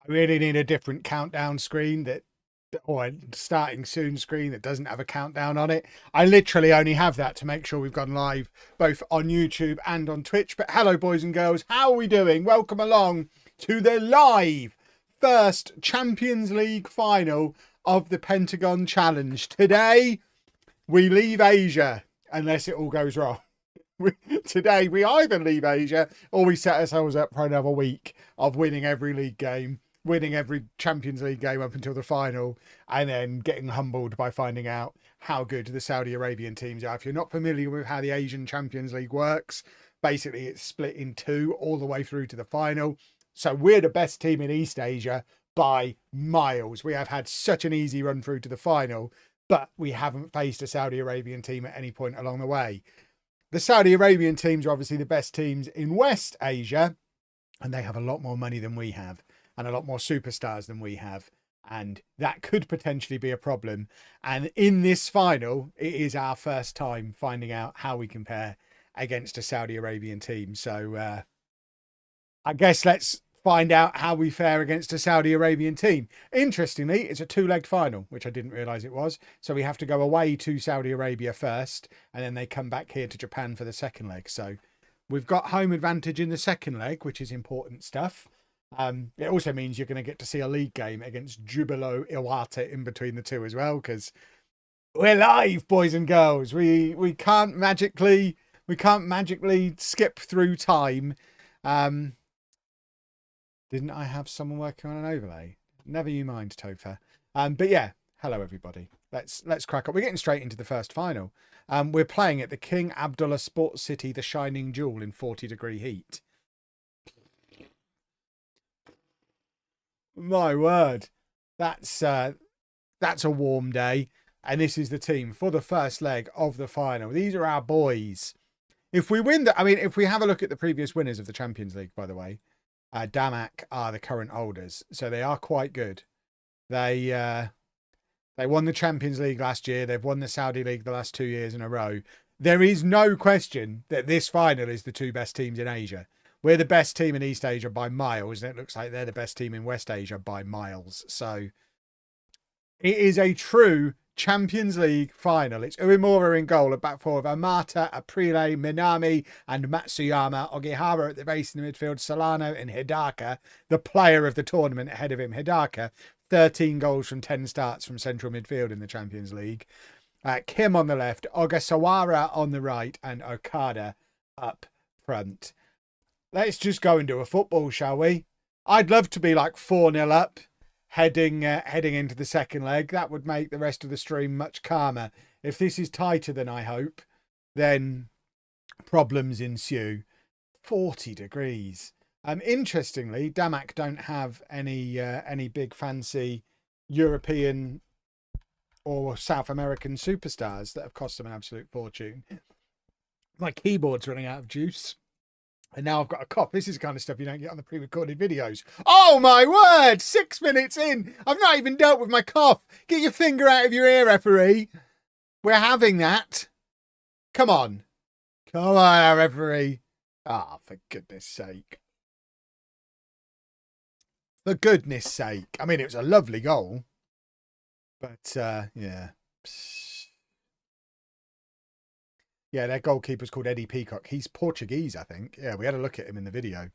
I really need a different countdown screen or a starting soon screen that doesn't have a countdown on it. I literally only have that to make sure we've gone live both on YouTube and on Twitch. But hello, boys and girls. How are we doing? Welcome along to the live first Champions League final of the Pentagon Challenge. Today, we leave Asia unless it all goes wrong. Today, we either leave Asia or we set ourselves up for another week of winning every league game, winning every Champions League game up until the final, and then getting humbled by finding out how good the Saudi Arabian teams are. If you're not familiar with how the Asian Champions League works, basically it's split in two all the way through to the final. So we're the best team in East Asia by miles. We have had such an easy run through to the final, but we haven't faced a Saudi Arabian team at any point along the way. The Saudi Arabian teams are obviously the best teams in West Asia, and they have a lot more money than we have and a lot more superstars than we have. And that could potentially be a problem. And in this final, it is our first time finding out how we compare against a Saudi Arabian team. So I guess let's find out how we fare against a Saudi Arabian team. Interestingly, it's a two-legged final, which I didn't realize it was. So we have to go away to Saudi Arabia first, and then they come back here to Japan for the second leg. So we've got home advantage in the second leg, which is important stuff. It also means you're going to get to see a league game against Jubilo Iwata in between the two as well, because we're live, boys and girls. We can't magically skip through time. Didn't I have someone working on an overlay? Never you mind, Topher. But yeah, hello everybody. Let's crack up. We're getting straight into the first final. We're playing at the King Abdullah Sports City, the Shining Jewel, in 40-degree heat. My word, that's a warm day, and this is the team for the first leg of the final. These are our boys. If we win if we have a look at the previous winners of the Champions League, by the way. Damac are the current holders, so they are quite good. They won the Champions League last year. They've won the Saudi League the last 2 years in a row. There is no question that this final is the two best teams in Asia. We're the best team in East Asia by miles, and it looks like they're the best team in West Asia by miles. So it is a true Champions League final. It's Uemura in goal, a back four of Amata, Aprile, Minami, and Matsuyama. Ogihara at the base in the midfield, Solano and Hidaka, the player of the tournament ahead of him. Hidaka, 13 goals from 10 starts from central midfield in the Champions League. Kim on the left, Ogasawara on the right, and Okada up front. Let's just go and do a football, shall we? I'd love to be like 4-0 up. Heading into the second leg. That would make the rest of the stream much calmer. If this is tighter than I hope, then problems ensue. 40 degrees. Interestingly, Damac don't have any big fancy European or South American superstars that have cost them an absolute fortune. My keyboard's running out of juice. And now I've got a cough. This is the kind of stuff you don't get on the pre-recorded videos. Oh, my word. 6 minutes in. I've not even dealt with my cough. Get your finger out of your ear, referee. We're having that. Come on. Come on, referee. Ah, for goodness sake. For goodness sake. I mean, it was a lovely goal. But, yeah. Yeah, their goalkeeper's called Eddie Peacock. He's Portuguese, I think. Yeah, we had a look at him in the video.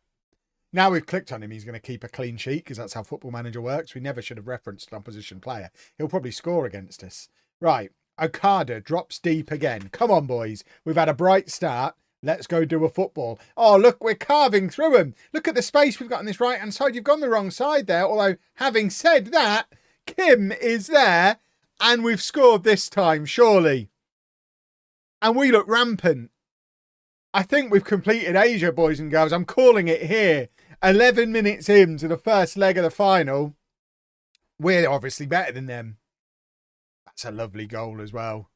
Now we've clicked on him, he's going to keep a clean sheet because that's how Football Manager works. We never should have referenced an opposition player. He'll probably score against us. Right, Okada drops deep again. Come on, boys. We've had a bright start. Let's go do a football. Oh, look, we're carving through them. Look at the space we've got on this right-hand side. You've gone the wrong side there. Although, having said that, Kim is there and we've scored this time, surely. And we look rampant. I think we've completed Asia, boys and girls. I'm calling it here. 11 minutes into the first leg of the final. We're obviously better than them. That's a lovely goal as well.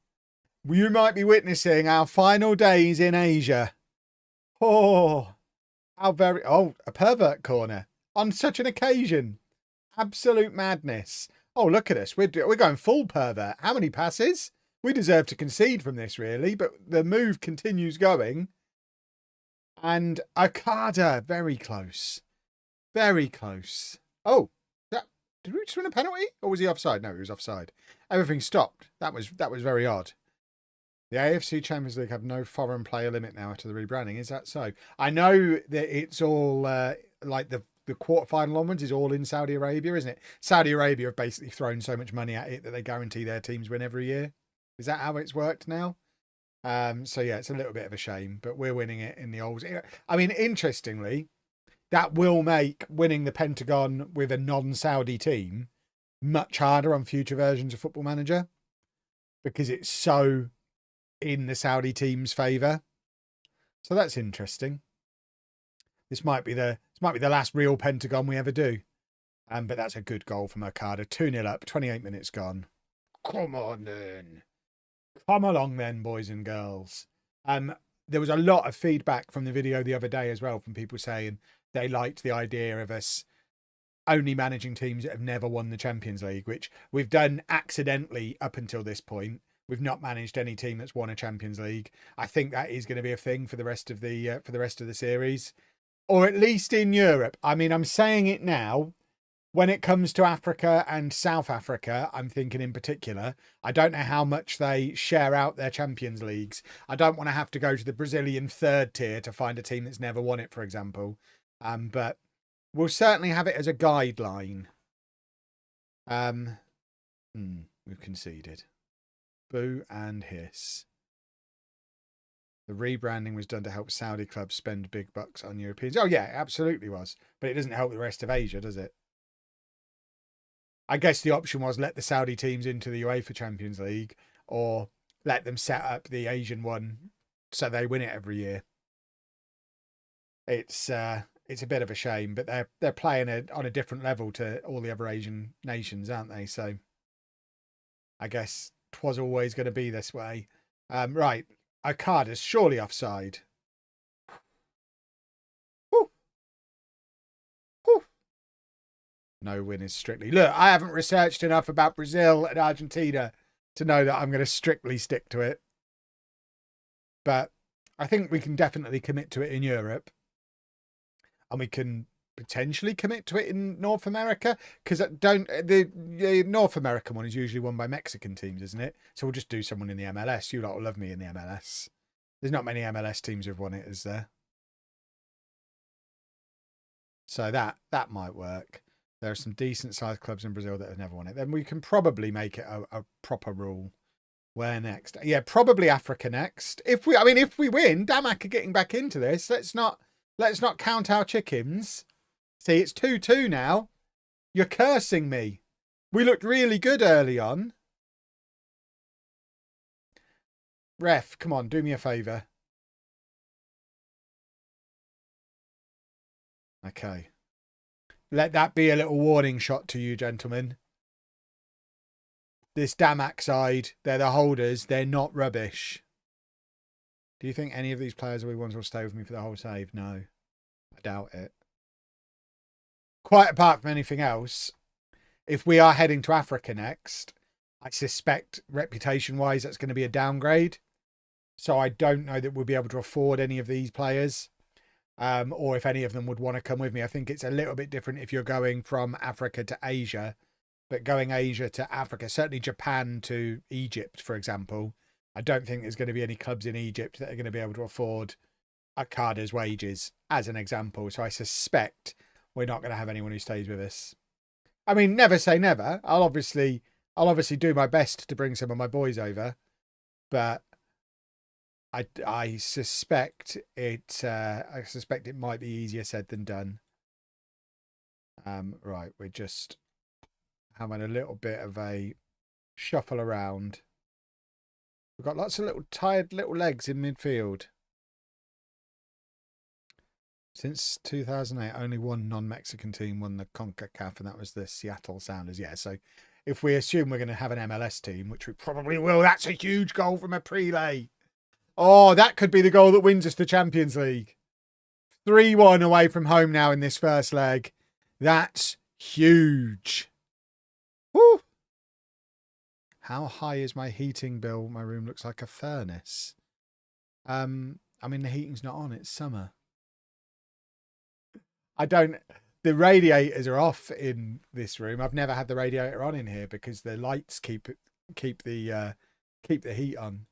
You might be witnessing our final days in Asia. Oh, how very... Oh, a pervert corner. On such an occasion. Absolute madness. Oh, look at us. We're going full pervert. How many passes? We deserve to concede from this, really, but the move continues going. And Okada, very close. Very close. Oh, Did we just win a penalty? Or was he offside? No, he was offside. Everything stopped. That was very odd. The AFC Champions League have no foreign player limit now after the rebranding. Is that so? I know that it's all like the quarterfinal onwards is all in Saudi Arabia, isn't it? Saudi Arabia have basically thrown so much money at it that they guarantee their teams win every year. Is that how it's worked now? So yeah, it's a little bit of a shame, but we're winning it in the old. I mean, interestingly, that will make winning the Pentagon with a non-Saudi team much harder on future versions of Football Manager because it's so in the Saudi team's favour. So that's interesting. This might be the last real Pentagon we ever do. But that's a good goal from Okada. 2-0 up, 28 minutes gone. Come on then. Come along then, boys and girls. There was a lot of feedback from the video the other day as well from people saying they liked the idea of us only managing teams that have never won the Champions League, which we've done accidentally up until this point. We've not managed any team that's won a Champions League. I think that is going to be a thing for the rest of the series, or at least in Europe. I mean, I'm saying it now. When it comes to Africa and South Africa, I'm thinking in particular, I don't know how much they share out their Champions Leagues. I don't want to have to go to the Brazilian third tier to find a team that's never won it, for example. But we'll certainly have it as a guideline. We've conceded. Boo and hiss. The rebranding was done to help Saudi clubs spend big bucks on Europeans. Oh, yeah, it absolutely was. But it doesn't help the rest of Asia, does it? I guess the option was let the Saudi teams into the UEFA Champions League or let them set up the Asian one so they win it every year. It's a bit of a shame, but they're playing on a different level to all the other Asian nations, aren't they? So I guess 'twas always going to be this way. Right. Okada's surely offside. Woo. Woo. No win is strictly. Look, I haven't researched enough about Brazil and Argentina to know that I'm going to strictly stick to it. But I think we can definitely commit to it in Europe. And we can potentially commit to it in North America, because the North American one is usually won by Mexican teams, isn't it? So we'll just do someone in the MLS. You lot will love me in the MLS. There's not many MLS teams who've won it, is there? So that might work. There are some decent sized clubs in Brazil that have never won it. Then we can probably make it a proper rule. Where next? Yeah, probably Africa next. If we win, Damac are getting back into this. Let's not count our chickens. See, it's 2-2 now. You're cursing me. We looked really good early on. Ref, come on, do me a favour. Okay. Let that be a little warning shot to you, gentlemen. This Damac side, they're the holders. They're not rubbish. Do you think any of these players or ones will stay with me for the whole save? No. I doubt it. Quite apart from anything else, if we are heading to Africa next, I suspect reputation-wise that's going to be a downgrade. So I don't know that we'll be able to afford any of these players, or if any of them would want to come with me. I think it's a little bit different if you're going from Africa to Asia, but going Asia to Africa, certainly Japan to Egypt, for example, I don't think there's going to be any clubs in Egypt that are going to be able to afford Okada's wages, as an example. So I suspect we're not going to have anyone who stays with us. I mean, never say never. I'll obviously do my best to bring some of my boys over, but I suspect it. I suspect it might be easier said than done. Right, we're just having a little bit of a shuffle around. We've got lots of little tired little legs in midfield. Since 2008, only one non-Mexican team won the CONCACAF, and that was the Seattle Sounders. Yeah, so if we assume we're going to have an MLS team, which we probably will, that's a huge goal from a prelay. Oh, that could be the goal that wins us the Champions League. 3-1 away from home now in this first leg. That's huge. Woo! How high is my heating bill? My room looks like a furnace. I mean, the heating's not on. It's summer. I don't... The radiators are off in this room. I've never had the radiator on in here because the lights keep the heat on.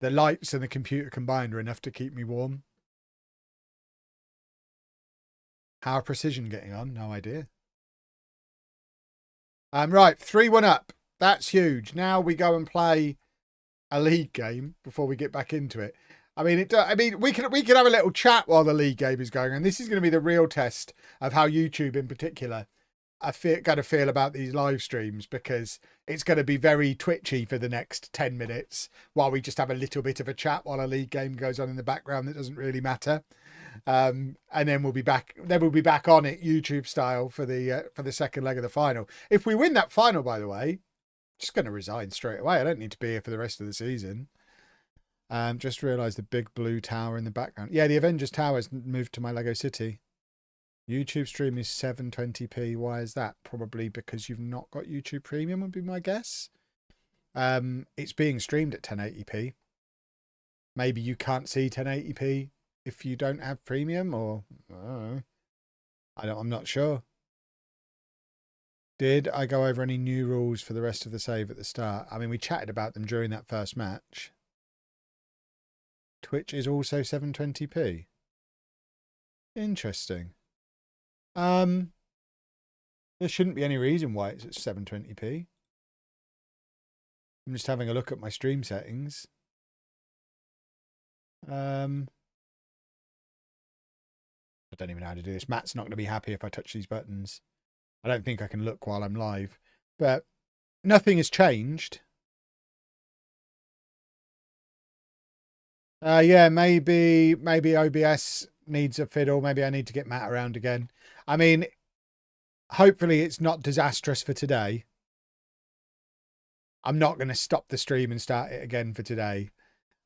The lights and the computer combined are enough to keep me warm. How are Precision getting on? No idea. Right, 3-1 up. That's huge. Now we go and play a league game before we get back into it. I mean, we can have a little chat while the league game is going, and this is going to be the real test of how YouTube, in particular, going to feel about these live streams, because it's going to be very twitchy for the next 10 minutes while we just have a little bit of a chat while a league game goes on in the background that doesn't really matter. And then we'll be back. Then we'll be back on it YouTube style for the second leg of the final. If we win that final, by the way, I'm just going to resign straight away. I don't need to be here for the rest of the season. Just realised the big blue tower in the background. Yeah, the Avengers Tower has moved to my Lego City. YouTube stream is 720p. Why is that? Probably because you've not got YouTube Premium, would be my guess. It's being streamed at 1080p. Maybe you can't see 1080p if you don't have Premium, or I'm not sure. Did I go over any new rules for the rest of the save at the start? I mean, we chatted about them during that first match. Twitch is also 720p. Interesting. There shouldn't be any reason why it's at 720p. I'm just having a look at my stream settings. I don't even know how to do this. Matt's not going to be happy if I touch these buttons. I don't think I can look while I'm live, but nothing has changed. Yeah, maybe OBS needs a fiddle. Maybe I need to get Matt around again. I mean, hopefully it's not disastrous for today. I'm not going to stop the stream and start it again for today.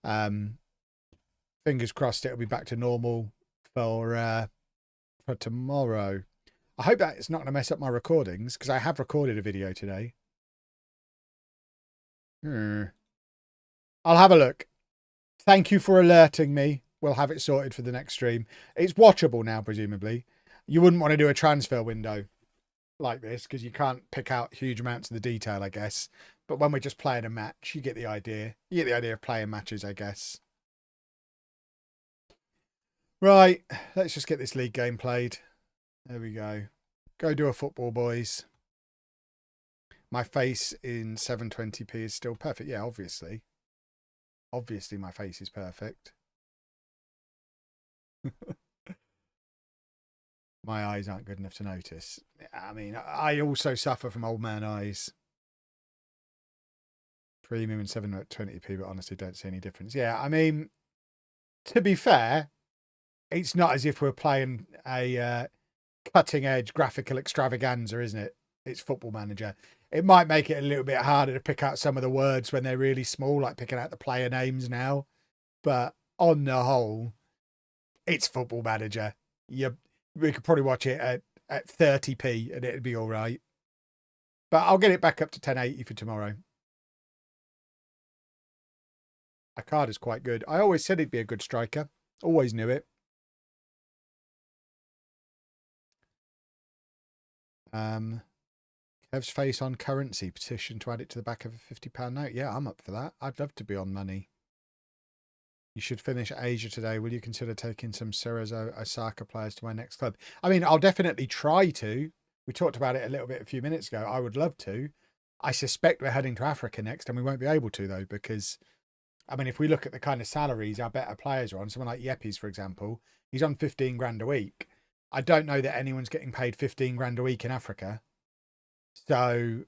Fingers crossed it'll be back to normal for tomorrow. I hope that it's not going to mess up my recordings, because I have recorded a video today. I'll have a look. Thank you for alerting me. We'll have it sorted for the next stream. It's watchable now, presumably. You wouldn't want to do a transfer window like this, because you can't pick out huge amounts of the detail, I guess. But when we're just playing a match, you get the idea. You get the idea of playing matches, I guess. Right, let's just get this league game played. There we go. Go do a football, boys. My face in 720p is still perfect. Yeah, obviously. Obviously, my face is perfect. My eyes aren't good enough to notice. I mean, I also suffer from old man eyes. Premium and 720p, but honestly don't see any difference. Yeah, I mean, to be fair, it's not as if we're playing a cutting edge graphical extravaganza, isn't it? It's Football Manager. It might make it a little bit harder to pick out some of the words when they're really small, like picking out the player names now. But on the whole, it's Football Manager. We could probably watch it at 30p and it'd be all right. But I'll get it back up to 1080 for tomorrow. A card is quite good. I always said he'd be a good striker. Always knew it. Kev's face on currency. Petition to add it to the back of a £50 note. Yeah, I'm up for that. I'd love to be on money. You should finish Asia today. Will you consider taking some Cerezo Osaka players to my next club? I mean, I'll definitely try to. We talked about it a little bit a few minutes ago. I would love to. I suspect we're heading to Africa next, and we won't be able to, though, because, I mean, if we look at the kind of salaries our better players are on, someone like Yepes, for example, he's on 15 grand a week. I don't know that anyone's getting paid 15 grand a week in Africa. So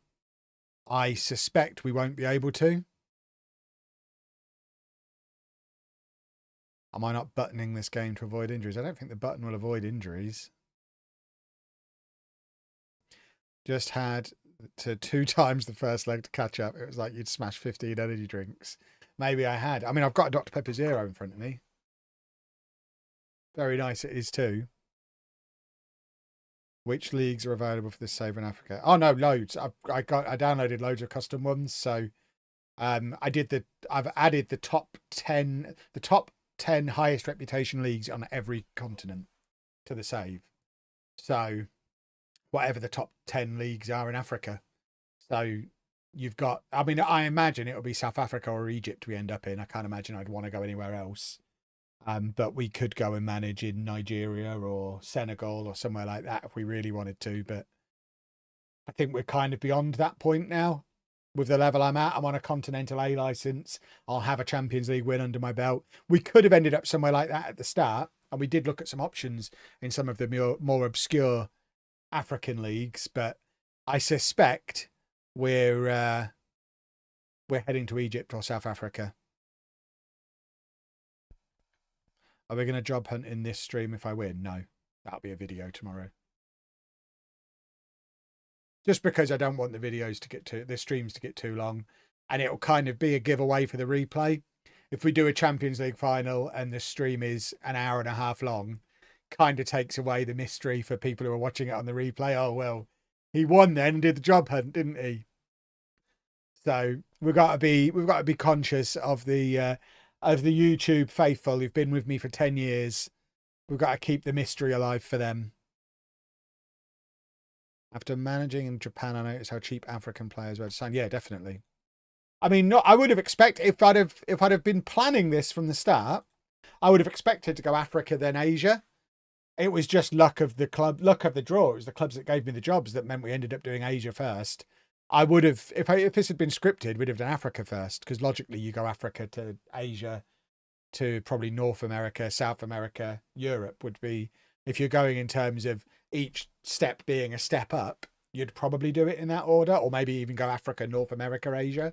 I suspect we won't be able to. Am I not buttoning this game to avoid injuries? I don't think the button will avoid injuries. Just had to 2 times the first leg to catch up. It was like you'd smash 15 energy drinks. Maybe I had. I mean, I've got a Dr. Pepper Zero in front of me. Very nice it is too. Which leagues are available for this saver in Africa? Oh no, loads. I downloaded loads of custom ones. So I've added the top 10 highest reputation leagues on every continent to the save. So whatever the top 10 leagues are in Africa. So you've got, I mean, I imagine it'll be South Africa or Egypt we end up in. I can't imagine I'd want to go anywhere else. But we could go and manage in Nigeria or Senegal or somewhere like that if we really wanted to. But I think we're kind of beyond that point now. With the level I'm at, I'm on a Continental A license. I'll have a Champions League win under my belt. We could have ended up somewhere like that at the start. And we did look at some options in some of the more obscure African leagues. But I suspect we're heading to Egypt or South Africa. Are we going to job hunt in this stream if I win? No, that'll be a video tomorrow. Just because I don't want the videos to get the streams to get too long, and it'll kind of be a giveaway for the replay. If we do a Champions League final and the stream is an hour and a half long, kind of takes away the mystery for people who are watching it on the replay. Oh, well, he won then and did the job hunt, didn't he? So we've got to be conscious of the YouTube faithful who've been with me for 10 years. We've got to keep the mystery alive for them. After managing in Japan, I noticed how cheap African players were to sign. Yeah, definitely. I mean, I would have expected, if I'd have been planning this from the start, I would have expected to go Africa then Asia. It was just luck of the draw. It was the clubs that gave me the jobs that meant we ended up doing Asia first. I would have, if this had been scripted, we'd have done Africa first, because logically you go Africa to Asia to probably North America, South America, Europe would be, if you're going in terms of each step being a step up, you'd probably do it in that order, or maybe even go Africa, North America, Asia.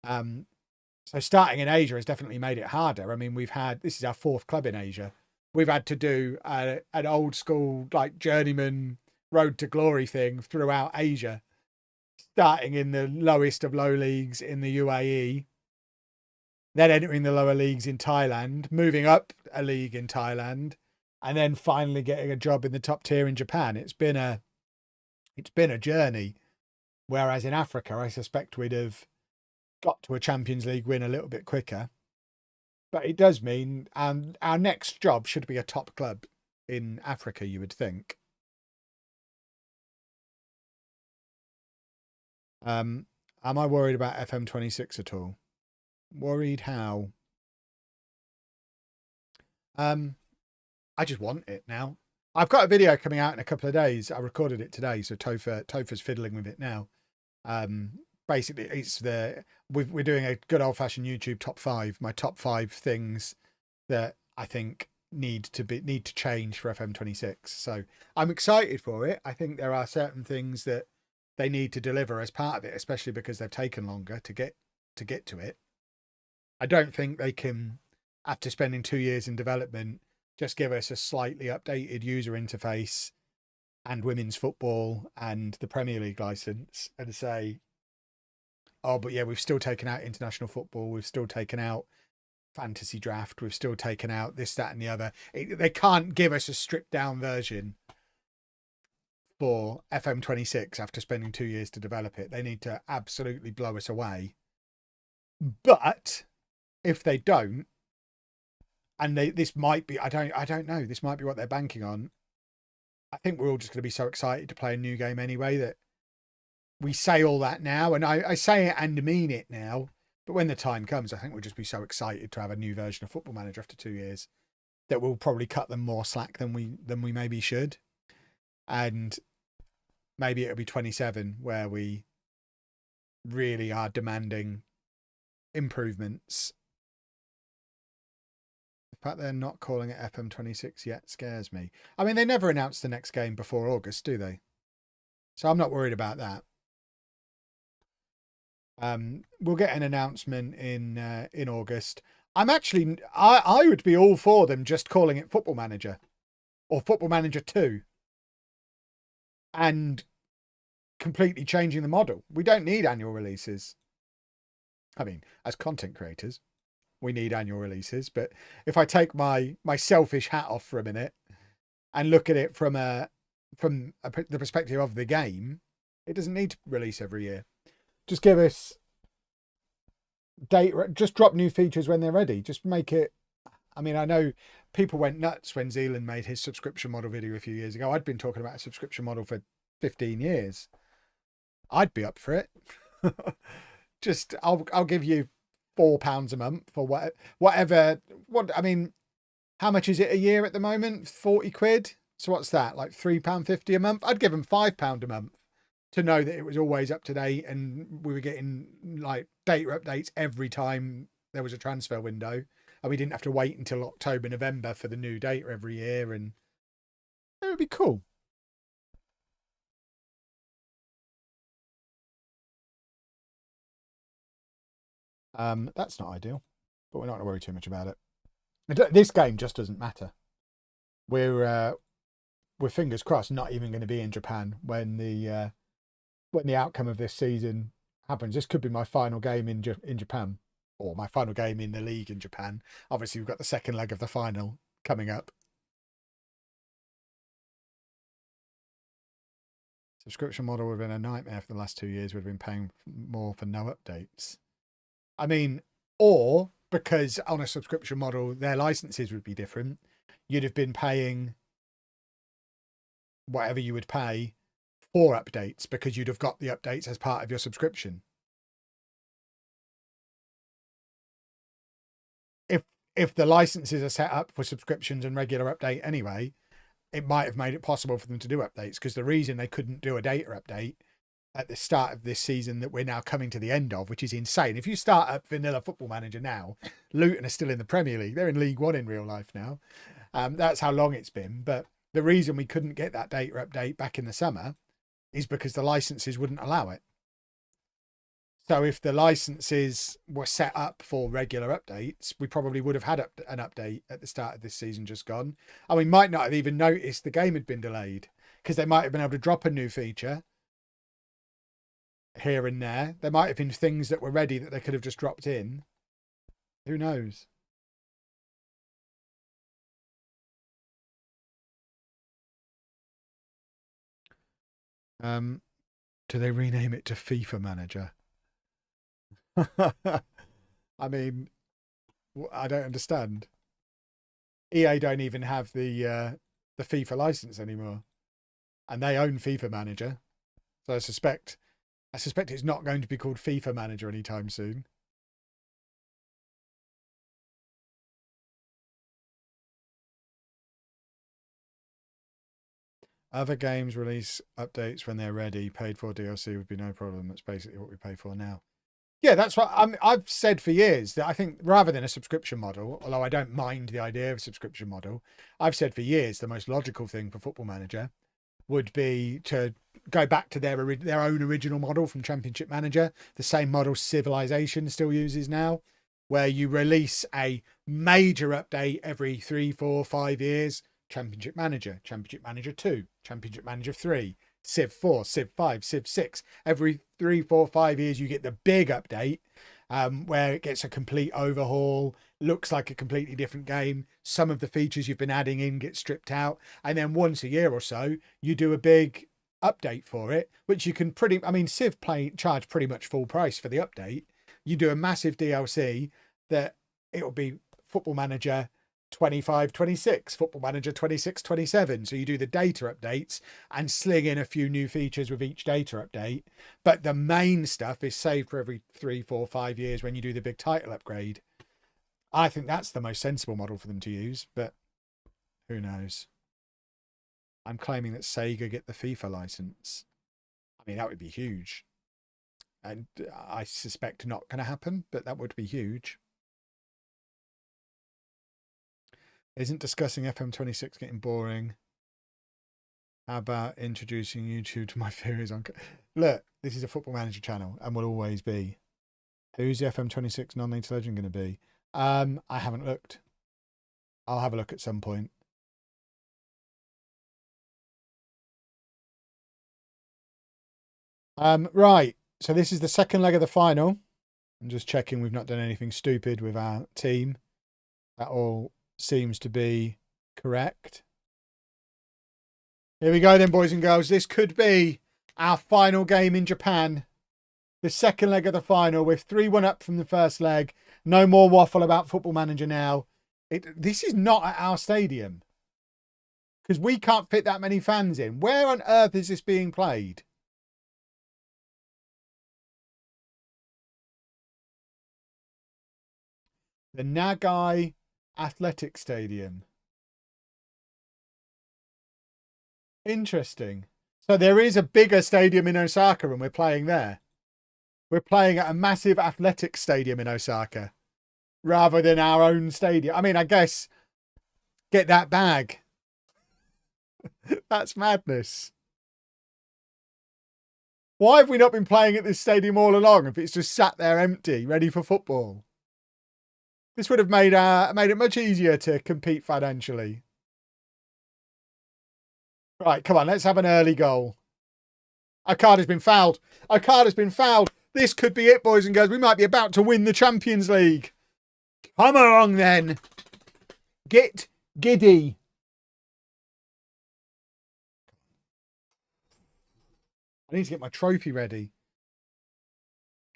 So starting in Asia has definitely made it harder. I mean, this is our 4th club in Asia. We've had to do an old school, like, journeyman road to glory thing throughout Asia, starting in the lowest of low leagues in the UAE, then entering the lower leagues in Thailand, moving up a league in Thailand, and then finally getting a job in the top tier in Japan. It's been a journey. Whereas in Africa, I suspect we'd have got to a Champions League win a little bit quicker. But it does mean our next job should be a top club in Africa, you would think. Am I worried about FM26 at all? Worried how? I just want it now. I've got a video coming out in a couple of days. I recorded it today, so Topher's fiddling with it now. Basically, it's we're doing a good old-fashioned YouTube top 5. My top 5 things that I think need to change for FM26. So I'm excited for it. I think there are certain things that they need to deliver as part of it, especially because they've taken longer to get to it. I don't think they can, after spending 2 years in development, just give us a slightly updated user interface and women's football and the Premier League license and say, oh, but yeah, we've still taken out international football. We've still taken out fantasy draft. We've still taken out this, that, and the other. They can't give us a stripped down version for FM26 after spending 2 years to develop it. They need to absolutely blow us away. But if they don't, and this might be, I don't know, this might be what they're banking on. I think we're all just going to be so excited to play a new game anyway that we say all that now, and I say it and mean it now, but when the time comes, I think we'll just be so excited to have a new version of Football Manager after 2 years that we'll probably cut them more slack than we maybe should. And maybe it'll be 27 where we really are demanding improvements. The fact they're not calling it FM26 yet scares me. I mean, they never announce the next game before August, do they? So I'm not worried about that. We'll get an announcement in August. I would be all for them just calling it Football Manager or Football Manager 2 and completely changing the model. We don't need annual releases. I mean, as content creators, we need annual releases. But if I take my selfish hat off for a minute and look at it from the perspective of the game, it doesn't need to release every year. Just give us date. Just drop new features when they're ready. Just make it. I mean, I know people went nuts when Zealand made his subscription model video a few years ago. I'd been talking about a subscription model for 15 years. I'd be up for it. Just, I'll give you £4 a month for whatever. I mean, how much is it a year at the moment? 40 quid. So what's that? Like £3.50 a month? I'd give them £5 a month to know that it was always up to date and we were getting like data updates every time there was a transfer window. And we didn't have to wait until October, November for the new data every year. And it would be cool. That's not ideal, but we're not going to worry too much about it. This game just doesn't matter. We're fingers crossed not even going to be in Japan when the outcome of this season happens. This could be my final game in Japan, or my final game in the league in Japan. Obviously, we've got the second leg of the final coming up. Subscription model would have been a nightmare for the last 2 years. We've been paying more for no updates. I mean, or because on a subscription model, their licenses would be different. You'd have been paying whatever you would pay for updates because you'd have got the updates as part of your subscription. If the licenses are set up for subscriptions and regular update anyway, it might have made it possible for them to do updates, because the reason they couldn't do a data update at the start of this season that we're now coming to the end of, which is insane. If you start up vanilla Football Manager now, Luton are still in the Premier League. They're in League One in real life now. That's how long it's been. But the reason we couldn't get that data update back in the summer is because the licenses wouldn't allow it. So if the licenses were set up for regular updates, we probably would have had an update at the start of this season just gone. And we might not have even noticed the game had been delayed, because they might have been able to drop a new feature here and there. There might have been things that were ready that they could have just dropped in. Who knows? Do they rename it to FIFA Manager? I mean, I don't understand. EA don't even have the FIFA license anymore, and they own FIFA Manager. So I suspect it's not going to be called FIFA Manager anytime soon. Other games release updates when they're ready. Paid for DLC would be no problem. That's basically what we pay for now. Yeah, that's what I've said for years, that I think rather than a subscription model, although I don't mind the idea of a subscription model, I've said for years the most logical thing for Football Manager would be to go back to their own original model from Championship Manager, the same model Civilization still uses now, where you release a major update every 3, 4, 5 years. Championship Manager 2, Championship Manager 3, Civ 4, Civ 5, Civ 6. Every 3, 4, 5 years, you get the big update where it gets a complete overhaul, looks like a completely different game. Some of the features you've been adding in get stripped out. And then once a year or so, you do a big update for it, which you can Civ charge pretty much full price for the update. You do a massive DLC that it will be Football Manager 25, 26, Football Manager 26, 27. So you do the data updates and sling in a few new features with each data update. But the main stuff is saved for every 3, 4, 5 years when you do the big title upgrade. I think that's the most sensible model for them to use, but who knows? I'm claiming that Sega get the FIFA license. I mean, that would be huge. And I suspect not going to happen, but that would be huge. Isn't discussing FM26 getting boring? How about introducing YouTube to my theories on... Look, this is a Football Manager channel and will always be. Who's the FM26 non-league legend going to be? I haven't looked. I'll have a look at some point. Right. So this is the second leg of the final. I'm just checking we've not done anything stupid with our team. That all seems to be correct. Here we go then, boys and girls. This could be our final game in Japan. The second leg of the final with 3-1 up from the first leg. No more waffle about Football Manager now. This is not at our stadium because we can't fit that many fans in. Where on earth is this being played? The Nagai Athletic Stadium. Interesting. So there is a bigger stadium in Osaka and we're playing there. We're playing at a massive athletic stadium in Osaka rather than our own stadium. I mean, I guess get that bag. That's madness. Why have we not been playing at this stadium all along if it's just sat there empty, ready for football? This would have made it much easier to compete financially. Right, come on, let's have an early goal. Okada's been fouled. Okada's been fouled. This could be it, boys and girls. We might be about to win the Champions League. Come along, then. Get giddy. I need to get my trophy ready.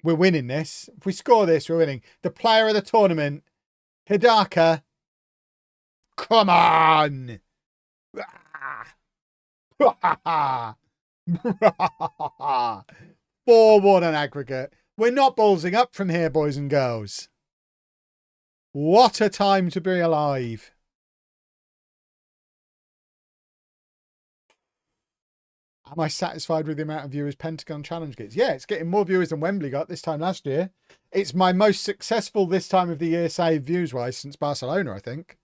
We're winning this. If we score this, we're winning. The player of the tournament, Hidaka. Come on. 4-1 on aggregate. We're not ballsing up from here, boys and girls. What a time to be alive. Am I satisfied with the amount of viewers Pentagon Challenge gets? Yeah, it's getting more viewers than Wembley got this time last year. It's my most successful this time of the year, say, views-wise, since Barcelona, I think.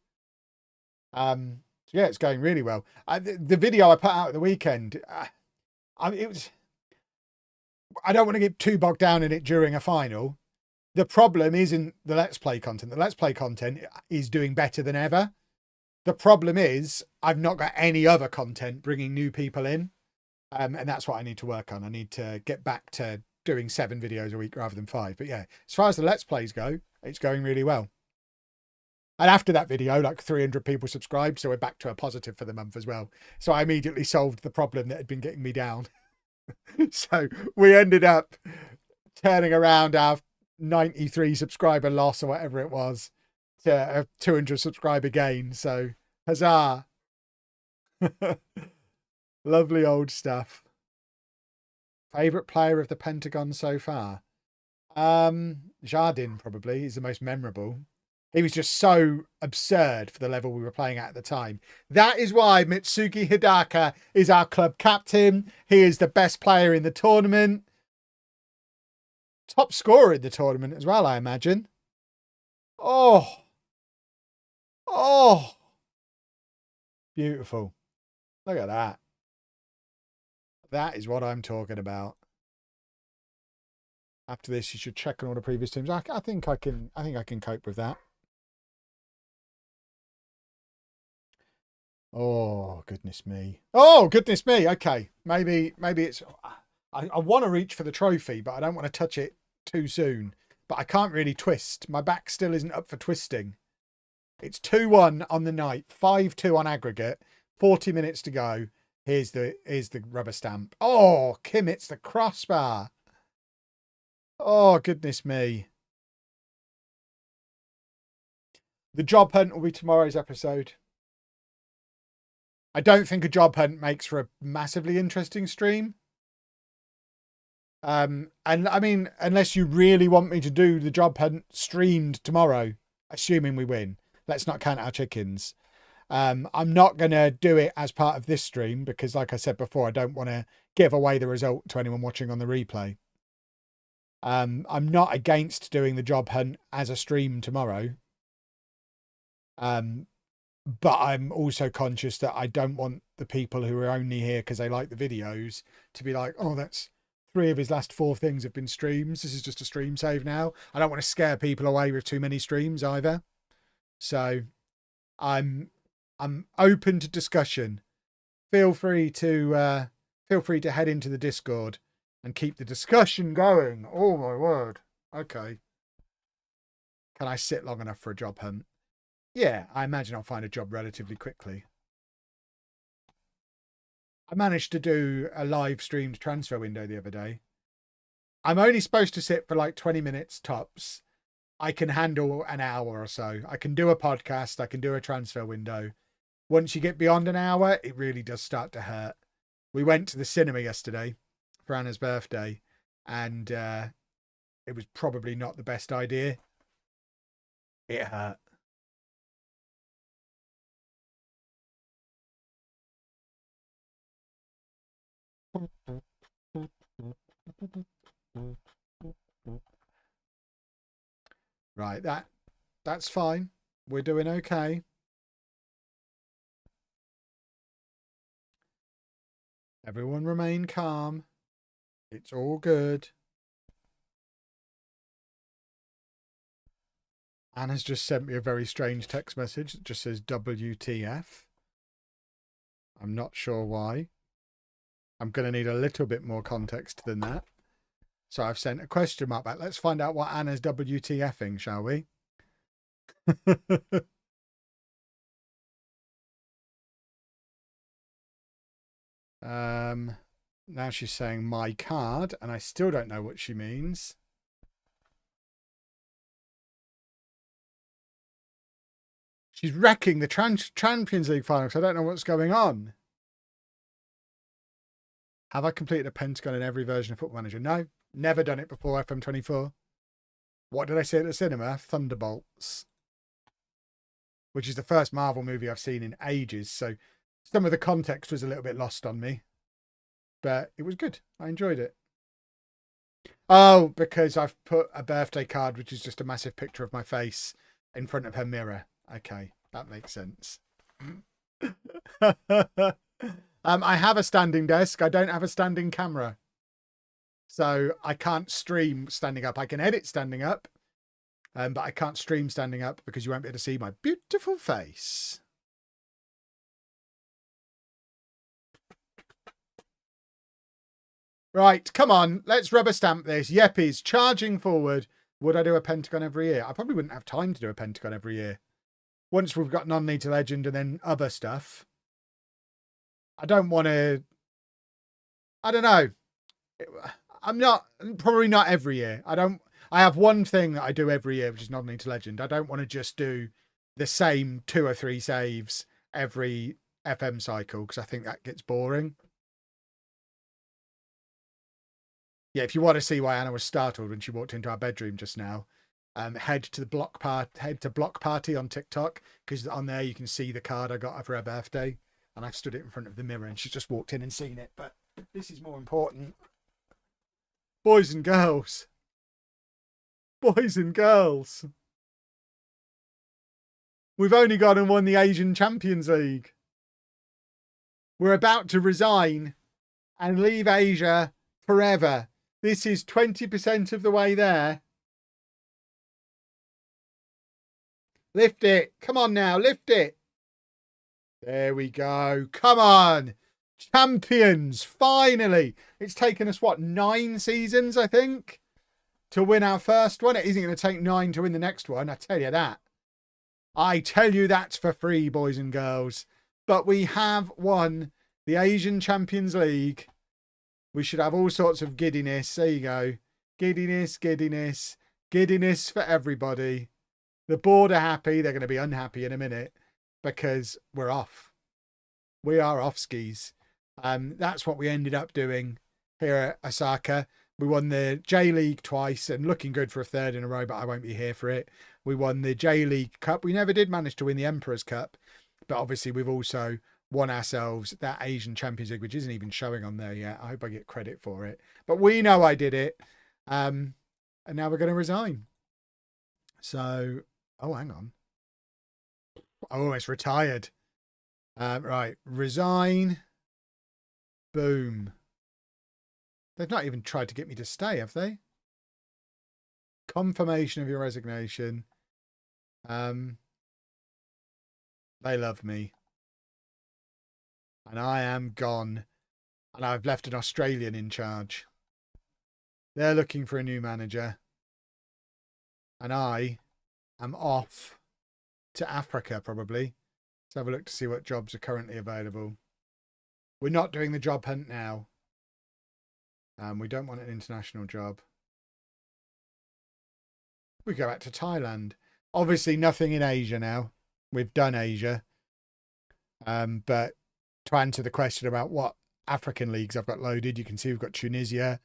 Yeah, it's going really well. The video I put out at the weekend, I don't want to get too bogged down in it during a final. The problem isn't the Let's Play content. The Let's Play content is doing better than ever. The problem is I've not got any other content bringing new people in. And that's what I need to work on. I need to get back to doing 7 videos a week rather than 5. But yeah, as far as the Let's Plays go, it's going really well. And after that video, like 300 people subscribed. So we're back to a positive for the month as well. So I immediately solved the problem that had been getting me down. So we ended up turning around our 93 subscriber loss or whatever it was to a 200 subscriber gain. So huzzah. Lovely old stuff. Favourite player of the Pentagon so far? Jardin probably is the most memorable. He was just so absurd for the level we were playing at the time. That is why Mitsuki Hidaka is our club captain. He is the best player in the tournament. Top scorer in the tournament as well, I imagine. Oh. Oh. Beautiful. Look at that. That is what I'm talking about. After this, you should check on all the previous teams. I think I can cope with that. Oh, goodness me. Oh, goodness me. Okay. Maybe it's... I want to reach for the trophy, but I don't want to touch it too soon. But I can't really twist. My back still isn't up for twisting. It's 2-1 on the night. 5-2 on aggregate. 40 minutes to go. Here's the rubber stamp. Oh, Kim hits the crossbar. Oh, goodness me. The job hunt will be tomorrow's episode. I don't think a job hunt makes for a massively interesting stream. And I mean, unless you really want me to do the job hunt streamed tomorrow, assuming we win. Let's not count our chickens. I'm not going to do it as part of this stream because, like I said before, I don't want to give away the result to anyone watching on the replay. I'm not against doing the job hunt as a stream tomorrow. But I'm also conscious that I don't want the people who are only here because they like the videos to be like, oh, that's 3 of his last 4 things have been streams. This is just a stream save now. I don't want to scare people away with too many streams either. So I'm open to discussion. Feel free to head into the Discord and keep the discussion going. Oh my word. Okay. Can I sit long enough for a job hunt? Yeah, I imagine I'll find a job relatively quickly. I managed to do a live streamed transfer window the other day. I'm only supposed to sit for like 20 minutes tops. I can handle an hour or so. I can do a podcast. I can do a transfer window. Once you get beyond an hour, it really does start to hurt. We went to the cinema yesterday for Anna's birthday, and it was probably not the best idea. It hurt. Right, that's fine. We're doing okay. Everyone remain calm. It's all good. Anna's just sent me a very strange text message that just says WTF. I'm not sure why. I'm going to need a little bit more context than that. So I've sent a question mark back. Let's find out what Anna's WTFing, shall we? Now she's saying my card, and I still don't know what she means. She's wrecking the Champions League Final, so I don't know what's going on. Have I completed a Pentagon in every version of Football Manager? No, never done it before FM24. What did I say at the cinema? Thunderbolts. Which is the first Marvel movie I've seen in ages, so some of the context was a little bit lost on me. But it was good. I enjoyed it. Oh, because I've put a birthday card, which is just a massive picture of my face in front of her mirror. Okay, that makes sense. I have a standing desk. I don't have a standing camera. So I can't stream standing up. I can edit standing up, but I can't stream standing up because you won't be able to see my beautiful face. Right, come on. Let's rubber stamp this. Yeppies, charging forward. Would I do a Pentagon every year? I probably wouldn't have time to do a Pentagon every year. Once we've got non-need to legend and then other stuff. I don't want to... I don't know. I'm not... Probably not every year. I have one thing that I do every year, which is non-need to legend. I don't want to just do the same 2 or 3 saves every FM cycle because I think that gets boring. Yeah, if you want to see why Anna was startled when she walked into our bedroom just now, head to Block Party on TikTok, because on there you can see the card I got for her birthday, and I've stood it in front of the mirror, and she's just walked in and seen it. But this is more important, boys and girls. Boys and girls, we've only gone and won the Asian Champions League. We're about to resign and leave Asia forever. This is 20% of the way there. Lift it. Come on now. Lift it. There we go. Come on. Champions. Finally. It's taken us, what, 9 seasons, I think, to win our first one. It isn't going to take 9 to win the next one. I tell you that. I tell you that's for free, boys and girls. But we have won the Asian Champions League. We should have all sorts of giddiness. There you go. Giddiness, giddiness, giddiness for everybody. The board are happy. They're going to be unhappy in a minute because we're off. We are off skis. That's what we ended up doing here at Osaka. We won the J-League twice and looking good for a 3rd in a row, but I won't be here for it. We won the J-League Cup. We never did manage to win the Emperor's Cup, but obviously we've also won ourselves that Asian Champions League, which isn't even showing on there yet. I hope I get credit for it. But we know I did it. And now we're going to resign. So, oh, hang on. Oh, it's retired. Right, resign. Boom. They've not even tried to get me to stay, have they? Confirmation of your resignation. They love me. And I am gone. And I've left an Australian in charge. They're looking for a new manager. And I am off to Africa, probably. Let's have a look to see what jobs are currently available. We're not doing the job hunt now. We don't want an international job. We go back to Thailand. Obviously, nothing in Asia now. We've done Asia. But to answer the question about what African leagues I've got loaded, you can see we've got Tunisia.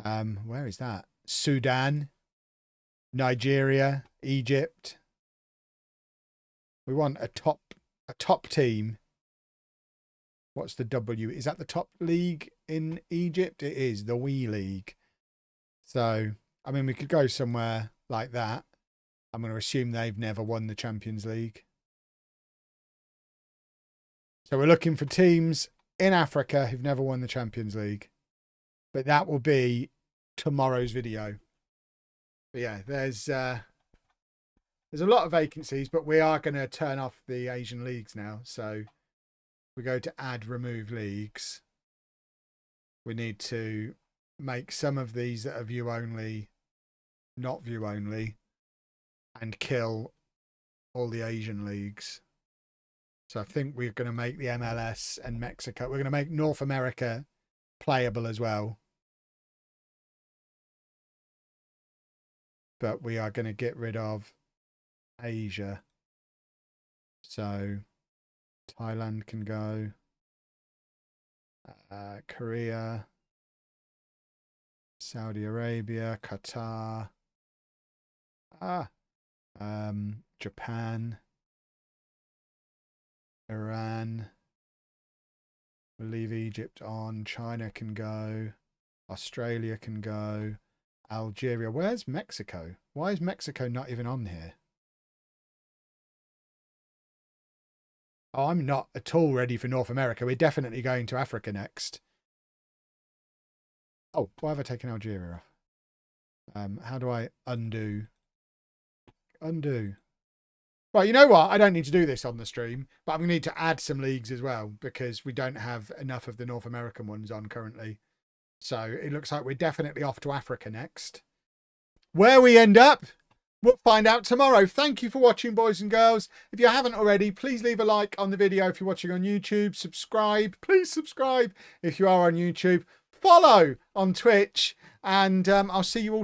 Where is that? Sudan, Nigeria, Egypt. We want a top team. What's the W? Is that the top league in Egypt? It is the WE League. So, I mean, we could go somewhere like that. I'm going to assume they've never won the Champions League. So we're looking for teams in Africa who've never won the Champions League. But that will be tomorrow's video. But yeah, there's a lot of vacancies, but we are going to turn off the Asian leagues now. So we go to add, remove leagues. We need to make some of these that are view only, not view only, and kill all the Asian leagues. So I think we're going to make the MLS and Mexico. We're going to make North America playable as well. But we are going to get rid of Asia. So Thailand can go. Korea. Saudi Arabia. Qatar. Japan. Iran. We'll leave Egypt on. China can go. Australia can go. Algeria. Where's Mexico? Why is Mexico not even on here? Oh, I'm not at all ready for North America. We're definitely going to Africa next. Oh, why have I taken Algeria off? How do I undo? Undo. Well, you know what? I don't need to do this on the stream, but I'm going to need to add some leagues as well because we don't have enough of the North American ones on currently. So it looks like we're definitely off to Africa next. Where we end up, we'll find out tomorrow. Thank you for watching, boys and girls. If you haven't already, please leave a like on the video if you're watching on YouTube. Subscribe. Please subscribe if you are on YouTube. Follow on Twitch. And I'll see you all